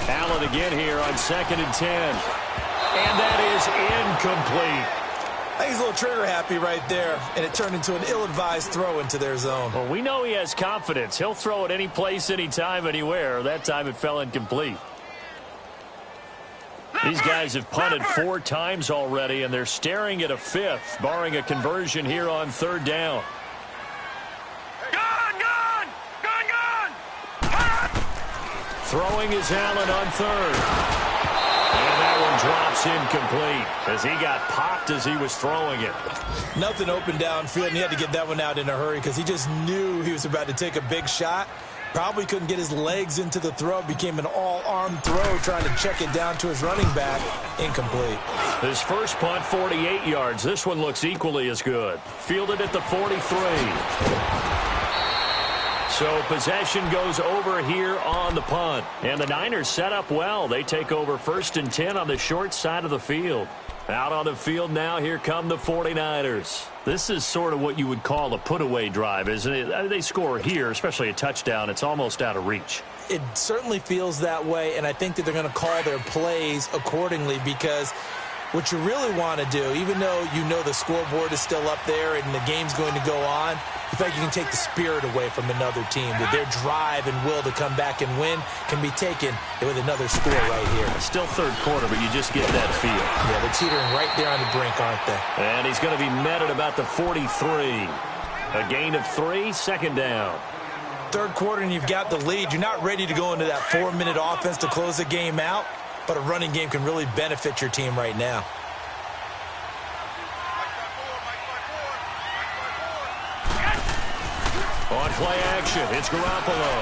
Allen again here on 2nd and 10. And that is incomplete. I think he's a little trigger happy right there, and it turned into an ill-advised throw into their zone. Well, we know he has confidence. He'll throw it any place, anytime, anywhere. That time it fell incomplete. These guys have punted 4 times already, and they're staring at a 5th, barring a conversion here on 3rd down. Throwing is Allen on 3rd. And that one drops incomplete as he got popped as he was throwing it. Nothing open downfield, and he had to get that one out in a hurry because he just knew he was about to take a big shot. Probably couldn't get his legs into the throw. Became an all-arm throw trying to check it down to his running back. Incomplete. His first punt, 48 yards. This one looks equally as good. Fielded at the 43. So possession goes over here on the punt. And the Niners set up well. They take over 1st and 10 on the short side of the field. Out on the field now, here come the 49ers. This is sort of what you would call a put-away drive, isn't it? They score here, especially a touchdown. It's almost out of reach. It certainly feels that way, and I think that they're going to call their plays accordingly because what you really want to do, even though you know the scoreboard is still up there and the game's going to go on, you feel like you can take the spirit away from another team, that their drive and will to come back and win can be taken with another score right here. Still third quarter, but you just get that feel. Yeah, they're teetering right there on the brink, aren't they? And he's going to be met at about the 43. A gain of 3, 2nd down. Third quarter and you've got the lead. You're not ready to go into that 4-minute offense to close the game out, but a running game can really benefit your team right now. On play action, it's Garoppolo.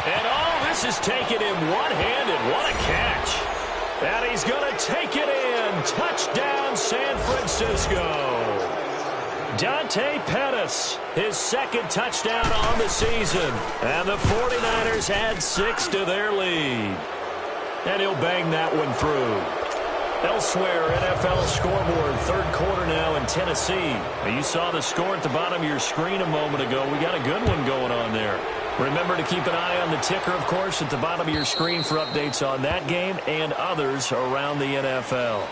And this is taken in one-handed. What a catch. And he's going to take it in. Touchdown, San Francisco. Dante Pettis, his 2nd touchdown on the season. And the 49ers add 6 to their lead. And he'll bang that one through. Elsewhere, NFL scoreboard, 3rd quarter now in Tennessee. You saw the score at the bottom of your screen a moment ago. We got a good one going on there. Remember to keep an eye on the ticker, of course, at the bottom of your screen for updates on that game and others around the NFL.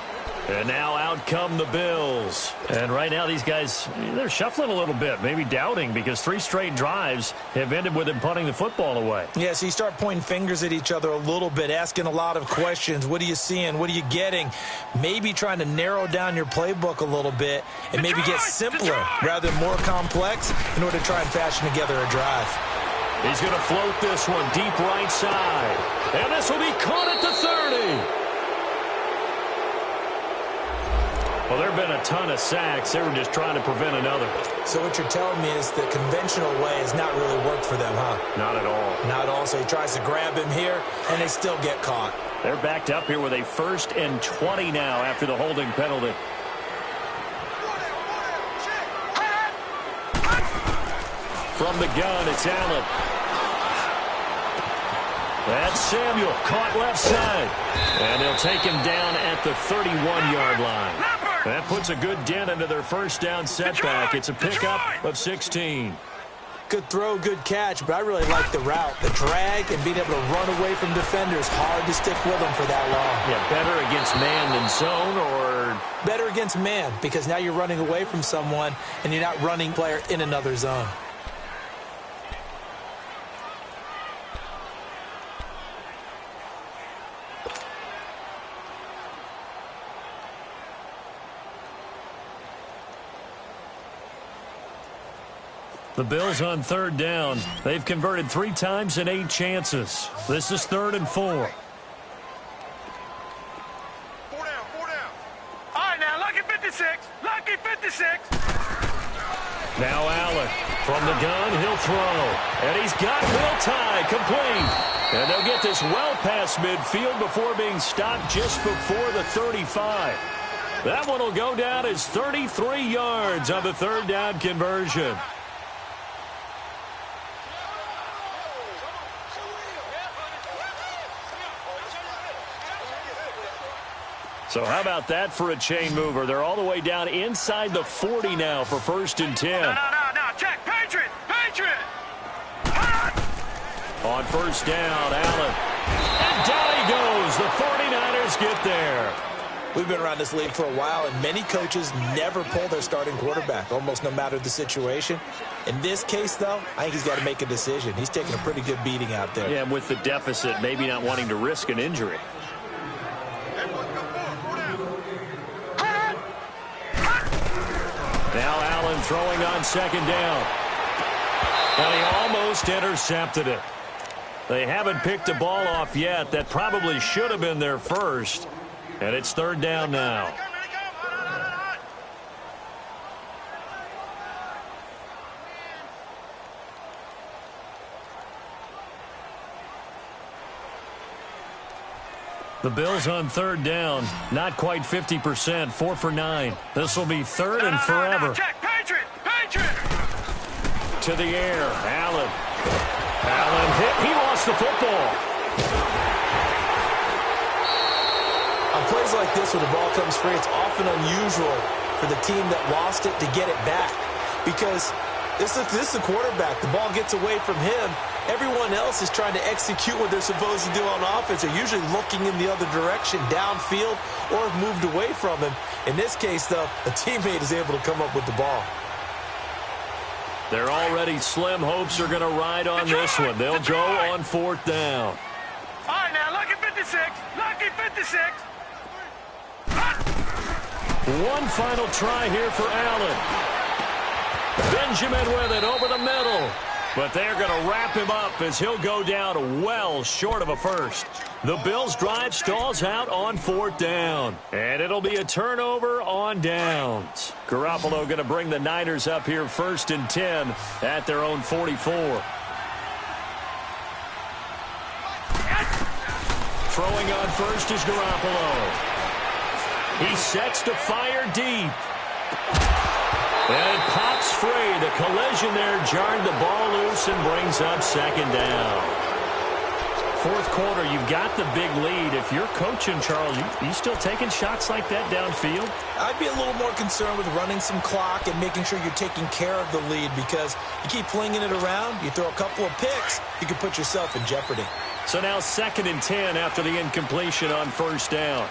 And now out come the Bills. And right now these guys, they're shuffling a little bit, maybe doubting, because 3 straight drives have ended with them punting the football away. Yeah, so you start pointing fingers at each other a little bit, asking a lot of questions. What are you seeing? What are you getting? Maybe trying to narrow down your playbook a little bit and maybe get simpler rather than more complex in order to try and fashion together a drive. He's going to float this one deep right side. And this will be caught at the 30. Well, there have been a ton of sacks. They were just trying to prevent another. So what you're telling me is the conventional way has not really worked for them, huh? Not at all. Not at all. So he tries to grab him here, and they still get caught. They're backed up here with a 1st and 20 now after the holding penalty. From the gun, it's Allen. That's Samuel, caught left side. And they'll take him down at the 31-yard line. That puts a good dent into their 1st down setback. It's a pickup of 16. Good throw, good catch, but I really like the route. The drag and being able to run away from defenders. Hard to stick with them for that long. Yeah, better against man than zone, or? Better against man, because now you're running away from someone and you're not running player in another zone. The Bills on 3rd down. They've converted 3 times in 8 chances. This is 3rd and 4. 4 down, 4 down. All right, now, lucky 56. Lucky 56. Now Allen. From the gun, he'll throw. And he's got Will Tye complete. And they'll get this well past midfield before being stopped just before the 35. That one will go down as 33 yards on the 3rd down conversion. So how about that for a chain mover? They're all the way down inside the 40 now for 1st and 10. No. Check. Patriot. On 1st down, Allen. And down he goes. The 49ers get there. We've been around this league for a while, and many coaches never pull their starting quarterback, almost no matter the situation. In this case, though, I think he's got to make a decision. He's taking a pretty good beating out there. Yeah, and with the deficit, maybe not wanting to risk an injury. Now Allen throwing on 2nd down. And he almost intercepted it. They haven't picked a ball off yet. That probably should have been their first. And it's third down now. The Bills on third down, not quite 50%, 4 for 9. This will be third and forever. Check, Patriot, Patriot. To the air, Allen. Allen hit, he lost the football. On plays like this where the ball comes free, it's often unusual for the team that lost it to get it back. Because this is the quarterback. The ball gets away from him. Everyone else is trying to execute what they're supposed to do on offense. They're usually looking in the other direction, downfield, or have moved away from him. In this case, though, a teammate is able to come up with the ball. Their already slim hopes are going to ride on this one. They'll go on fourth down. All right, now, lucky 56. Lucky 56. One final try here for Allen. Benjamin with it over the middle. But they're going to wrap him up as he'll go down well short of a first. The Bills' drive stalls out on fourth down. And it'll be a turnover on downs. Garoppolo going to bring the Niners up here first and 10 at their own 44. Throwing on first is Garoppolo. He sets to fire deep. And it pops free. The collision there jarred the ball loose and brings up second down. Fourth quarter, you've got the big lead. If you're coaching, Charles, you still taking shots like that downfield? I'd be a little more concerned with running some clock and making sure you're taking care of the lead, because you keep flinging it around, you throw a couple of picks, you can put yourself in jeopardy. So now second and 10 after the incompletion on first down.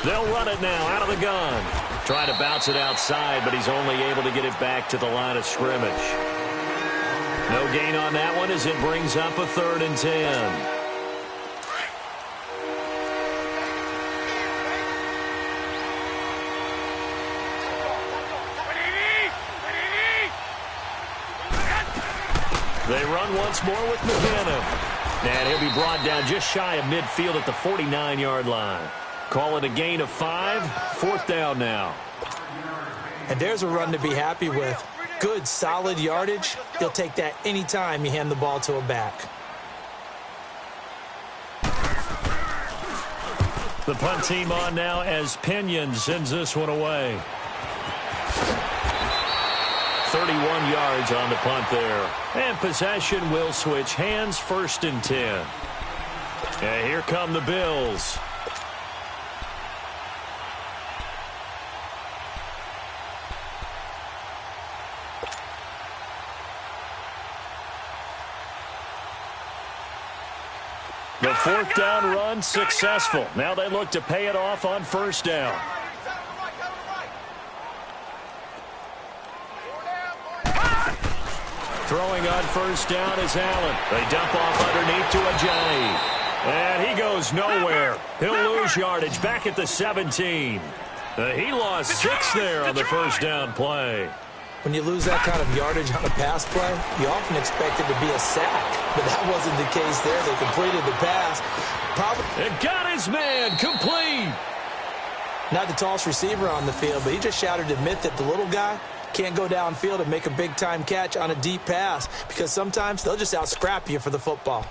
They'll run it now out of the gun. Trying to bounce it outside, but he's only able to get it back to the line of scrimmage. No gain on that one as it brings up a third and 10. They run once more with McKinnon. And he'll be brought down just shy of midfield at the 49-yard line. Call it a gain of 5. Fourth down now. And there's a run to be happy with. Good, solid yardage. He'll take that anytime you hand the ball to a back. The punt team on now as Pinion sends this one away. 31 yards on the punt there. And possession will switch hands, first and 10. And here come the Bills. The fourth down run successful. Now they look to pay it off on first down. Throwing on first down is Allen. They dump off underneath to Ajay. And he goes nowhere. He'll lose yardage back at the 17. He lost 6 there on the first down play. When you lose that kind of yardage on a pass play, you often expect it to be a sack. But that wasn't the case there. They completed the pass. It got his man complete. Not the tallest receiver on the field, but he just shouted to admit that the little guy can't go downfield and make a big-time catch on a deep pass, because sometimes they'll just out-scrap you for the football.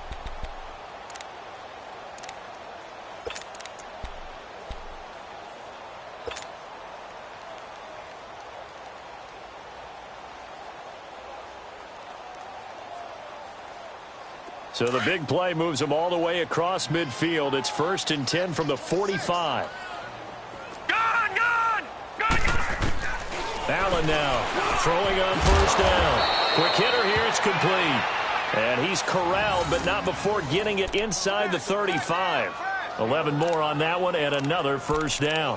So the big play moves them all the way across midfield. It's first and 10 from the 45. Allen now throwing on first down. Quick hitter here. It's complete. And he's corralled, but not before getting it inside the 35. 11 more on that one and another first down.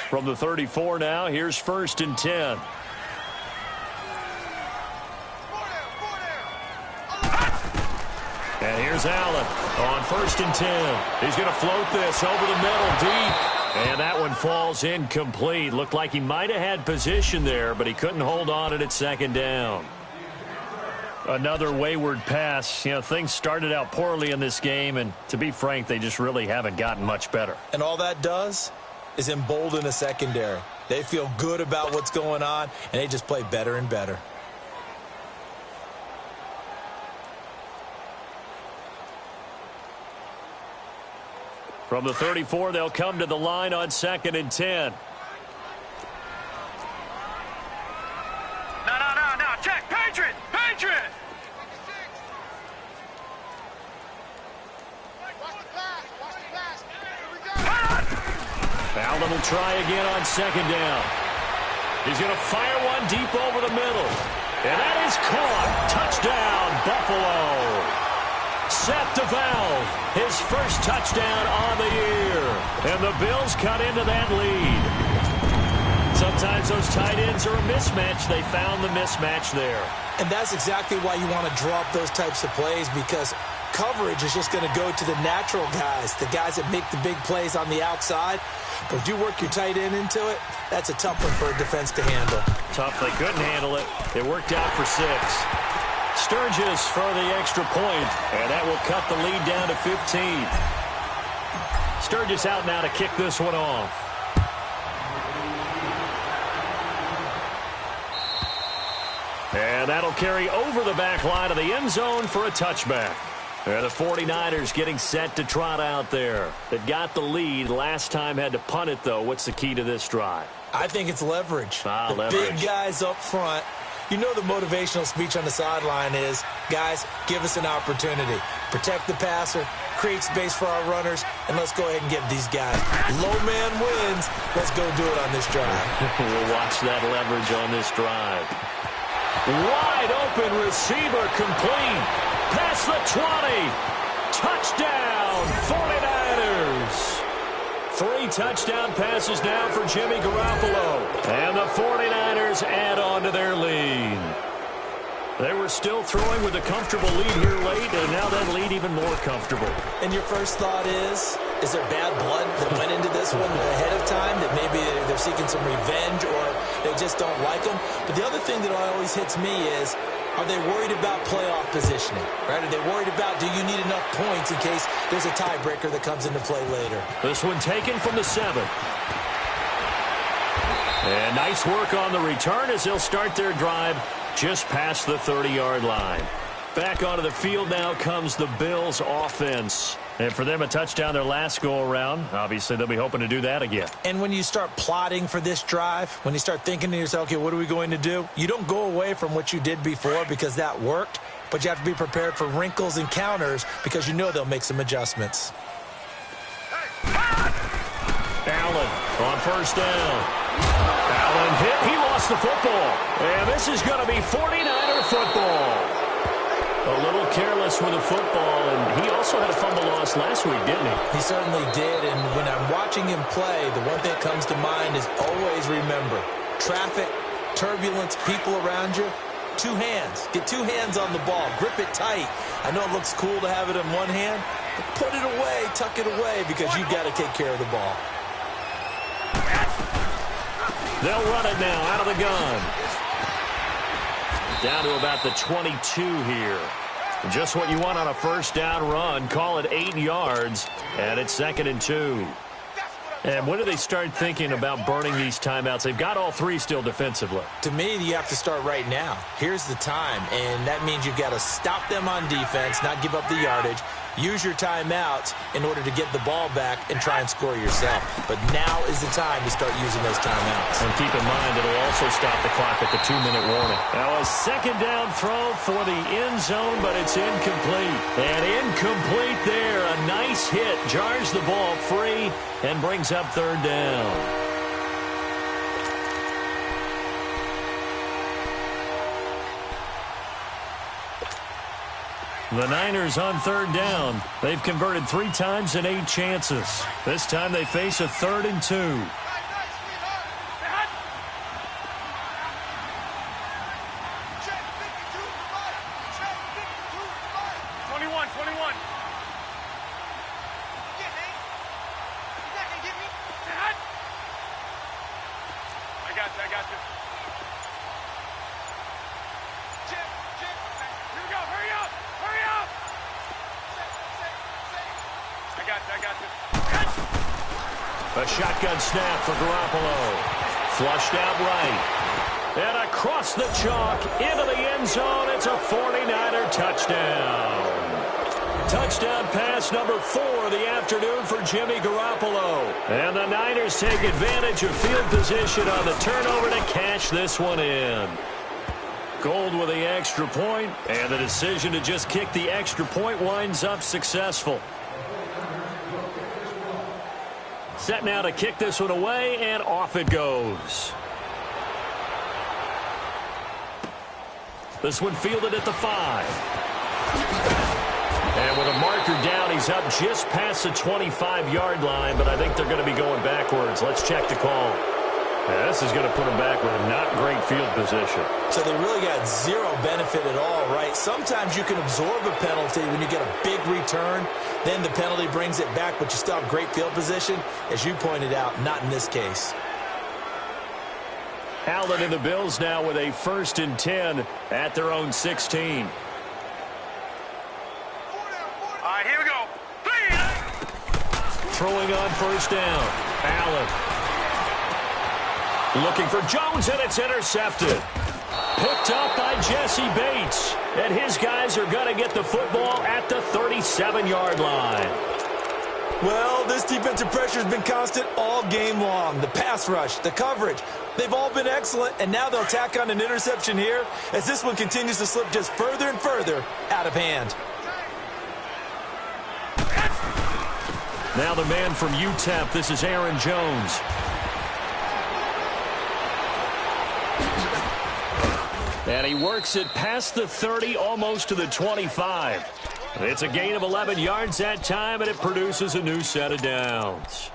From the 34 now, here's first and 10. And here's Allen on 1st and 10. He's going to float this over the middle deep. And that one falls incomplete. Looked like he might have had position there, but he couldn't hold on it at 2nd down. Another wayward pass. You know, things started out poorly in this game, and to be frank, they just really haven't gotten much better. And all that does is embolden a secondary. They feel good about what's going on, and they just play better and better. From the 34, they'll come to the line on 2nd and 10. No. Check. Patriot. Allen will try again on 2nd down. He's going to fire one deep over the middle. And that is caught. Touchdown, Buffalo. Seth DeValve, his first touchdown on the year. And the Bills cut into that lead. Sometimes those tight ends are a mismatch. They found the mismatch there. And that's exactly why you want to draw up those types of plays, because coverage is just going to go to the natural guys, the guys that make the big plays on the outside. But if you work your tight end into it, that's a tough one for a defense to handle. Tough. They couldn't handle it. It worked out for 6. Sturgis for the extra point, and that will cut the lead down to 15. Sturgis out now to kick this one off. And that'll carry over the back line of the end zone for a touchback. And the 49ers getting set to trot out there. They've got the lead. Last time had to punt it, though. What's the key to this drive? I think it's leverage. Leverage. Big guys up front. You know the motivational speech on the sideline is, guys, give us an opportunity. Protect the passer, create space for our runners, and let's go ahead and get these guys. Low man wins. Let's go do it on this drive. We'll watch that leverage on this drive. Wide open receiver complete. Past the 20. Touchdown, 49ers. 3 touchdown passes now for Jimmy Garoppolo. And the 49ers add on to their lead. They were still throwing with a comfortable lead here late, and now that lead even more comfortable. And your first thought is there bad blood that went into this one ahead of time, that maybe they're seeking some revenge or they just don't like them? But the other thing that always hits me is, are they worried about playoff positioning? Right? Are they worried about, do you need enough points in case there's a tiebreaker that comes into play later? This one taken from the 7. And nice work on the return as they'll start their drive just past the 30-yard line. Back onto the field now comes the Bills offense. And for them, a touchdown their last go-around. Obviously, they'll be hoping to do that again. And when you start plotting for this drive, when you start thinking to yourself, okay, what are we going to do? You don't go away from what you did before because that worked, but you have to be prepared for wrinkles and counters because you know they'll make some adjustments. Allen on 1st down. Allen hit. He lost the football. And this is going to be 49er football. A little careless with the football, and he also had a fumble loss last week, didn't he? He certainly did, and when I'm watching him play, the one thing that comes to mind is always remember, traffic, turbulence, people around you, 2 hands. Get 2 hands on the ball. Grip it tight. I know it looks cool to have it in one hand, but put it away, tuck it away, because you've got to take care of the ball. They'll run it now out of the gun. Down to about the 22 here. Just what you want on a 1st down run. Call it 8 yards, and it's 2nd and 2. And when do they start thinking about burning these timeouts? They've got all 3 still defensively. To me, you have to start right now. Here's the time, and that means you've got to stop them on defense, not give up the yardage. Use your timeouts in order to get the ball back and try and score yourself. But now is the time to start using those timeouts. And keep in mind, it'll also stop the clock at the 2-minute warning. Now a 2nd down throw for the end zone, but it's incomplete. And incomplete there. A nice hit. Jars the ball free and brings up 3rd down. The Niners on 3rd down. They've converted 3 times in 8 chances. This time they face a 3rd and 2. 21. A shotgun snap for Garoppolo. Flushed out right. And across the chalk into the end zone. It's a 49er touchdown. Touchdown pass number 4 of the afternoon for Jimmy Garoppolo. And the Niners take advantage of field position on the turnover to cash this one in. Gold with the extra point, and the decision to just kick the extra point winds up successful. Set now to kick this one away, and off it goes. This one fielded at the 5. And with a marker down, he's up just past the 25-yard line, but I think they're going to be going backwards. Let's check the call. Yeah, this is going to put them back with a not great field position. So they really got zero benefit at all, right? Sometimes you can absorb a penalty when you get a big return. Then the penalty brings it back, but you still have great field position. As you pointed out, not in this case. Allen and the Bills now with a 1st and 10 at their own 16. All right, here we go. Throwing on 1st down. Allen. Looking for Jones, and it's intercepted. Picked up by Jesse Bates. And his guys are going to get the football at the 37-yard line. Well, this defensive pressure has been constant all game long. The pass rush, the coverage, they've all been excellent, and now they'll tack on an interception here as this one continues to slip just further and further out of hand. Now the man from UTEP, this is Aaron Jones. And he works it past the 30, almost to the 25. It's a gain of 11 yards that time, and it produces a new set of downs.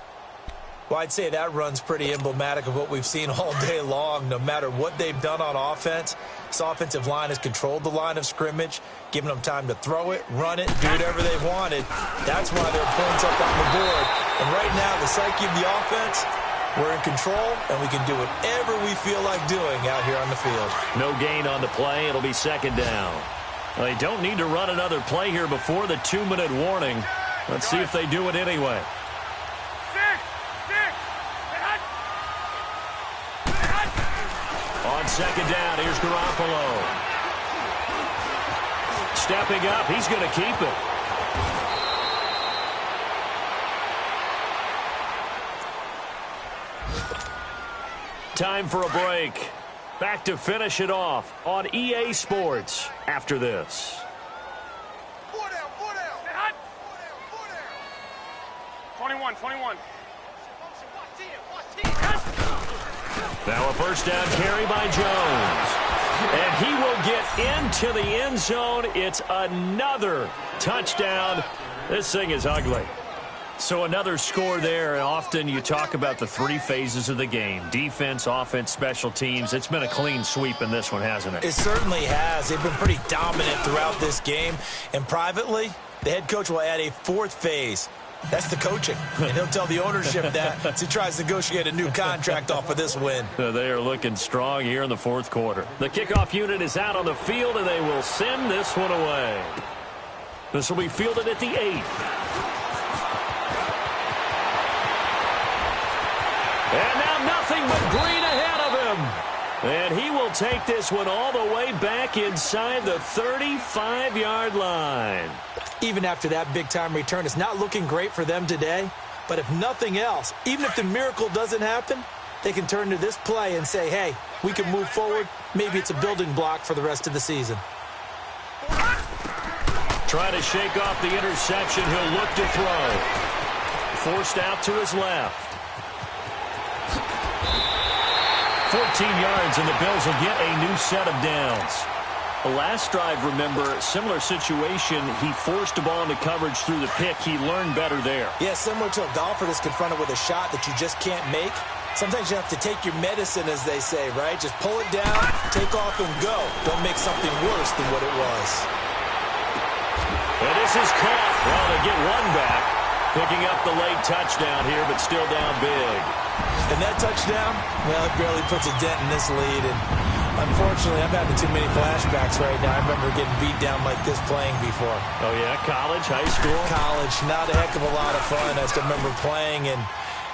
Well, I'd say that run's pretty emblematic of what we've seen all day long. No matter what they've done on offense, this offensive line has controlled the line of scrimmage, giving them time to throw it, run it, do whatever they wanted. That's why there are points up on the board. And right now, the psyche of the offense, we're in control, and we can do whatever we feel like doing out here on the field. No gain on the play. It'll be 2nd down. Well, they don't need to run another play here before the 2-minute warning. Let's see if they do it anyway. On 2nd down, here's Garoppolo. Stepping up, he's going to keep it. Time for a break. Back to finish it off on EA Sports after this. 21. Now a 1st down carry by Jones. And he will get into the end zone. It's another touchdown. This thing is ugly. So another score there, and often you talk about the 3 phases of the game. Defense, offense, special teams. It's been a clean sweep in this one, hasn't it? It certainly has. They've been pretty dominant throughout this game. And privately, the head coach will add a 4th phase. That's the coaching. And he'll tell the ownership that as he tries to negotiate a new contract off of this win. They are looking strong here in the 4th quarter. The kickoff unit is out on the field, and they will send this one away. This will be fielded at the 8. And now nothing but green ahead of him. And he will take this one all the way back inside the 35-yard line. Even after that big-time return, it's not looking great for them today. But if nothing else, even if the miracle doesn't happen, they can turn to this play and say, hey, we can move forward. Maybe it's a building block for the rest of the season. Trying to shake off the interception. He'll look to throw. Forced out to his left. 14 yards, and the Bills will get a new set of downs. The last drive, remember, similar situation. He forced the ball into coverage through the pick. He learned better there. Yeah, similar to a golfer that's confronted with a shot that you just can't make. Sometimes you have to take your medicine, as they say, right? Just pull it down, take off, and go. Don't make something worse than what it was. And this is caught. Well, they get one back. Picking up the late touchdown here, but still down big. And that touchdown, well, it barely puts a dent in this lead. And Unfortunately, I'm having too many flashbacks right now. I remember getting beat down like this playing before. Oh, yeah? College, high school? College, not a heck of a lot of fun. I still remember playing and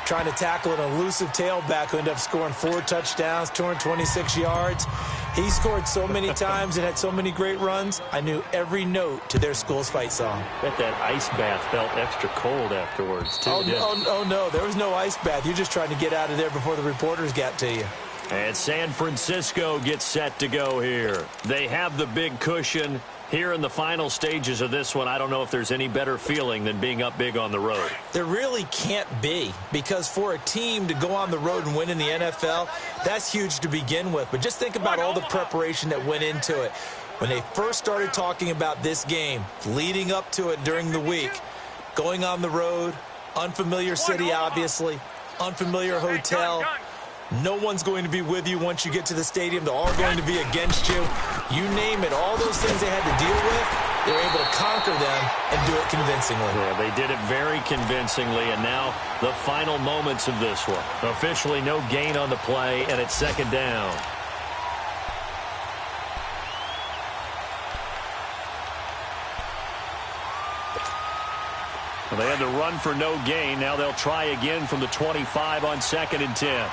trying to tackle an elusive tailback who ended up scoring 4 touchdowns, 226 yards. He scored so many times and had so many great runs, I knew every note to their school's fight song. Bet that ice bath felt extra cold afterwards, too. Oh, no, there was no ice bath. You're just trying to get out of there before the reporters got to you. And San Francisco gets set to go here. They have the big cushion. Here in the final stages of this one, I don't know if there's any better feeling than being up big on the road. There really can't be, because for a team to go on the road and win in the NFL, that's huge to begin with. But just think about all the preparation that went into it. When they first started talking about this game, leading up to it during the week, going on the road, unfamiliar city, obviously, unfamiliar hotel. No one's going to be with you once you get to the stadium. They're all going to be against you. You name it, all those things they had to deal with, they were able to conquer them and do it convincingly. Yeah, they did it very convincingly, and now the final moments of this one. Officially no gain on the play, and it's second down. Well, they had to run for no gain. Now they'll try again from the 25 on 2nd and 10.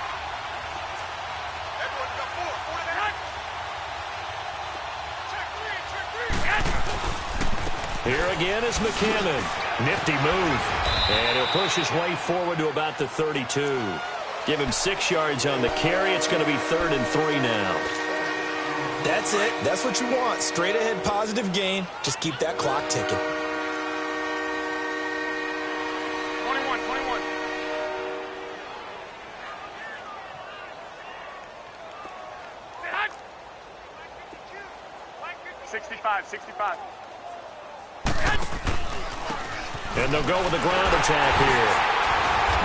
Here again is McCammon. Nifty move. And he'll push his way forward to about the 32. Give him 6 yards on the carry. It's going to be 3rd and 3 now. That's it. That's what you want. Straight ahead positive gain. Just keep that clock ticking. 21. 65. And they'll go with the ground attack here.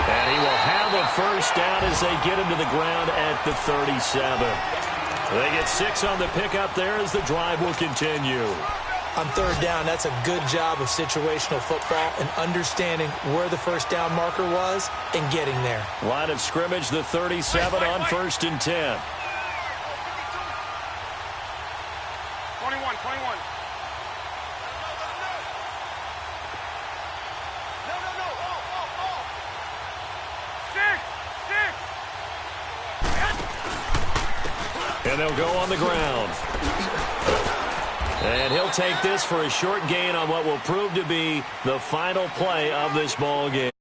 And he will have a first down as they get him to the ground at the 37. They get 6 on the pickup there as the drive will continue. On 3rd down, that's a good job of situational football and understanding where the first down marker was and getting there. Line of scrimmage, the 37 on 1st and 10. 21. And they'll go on the ground. And he'll take this for a short gain on what will prove to be the final play of this ball game.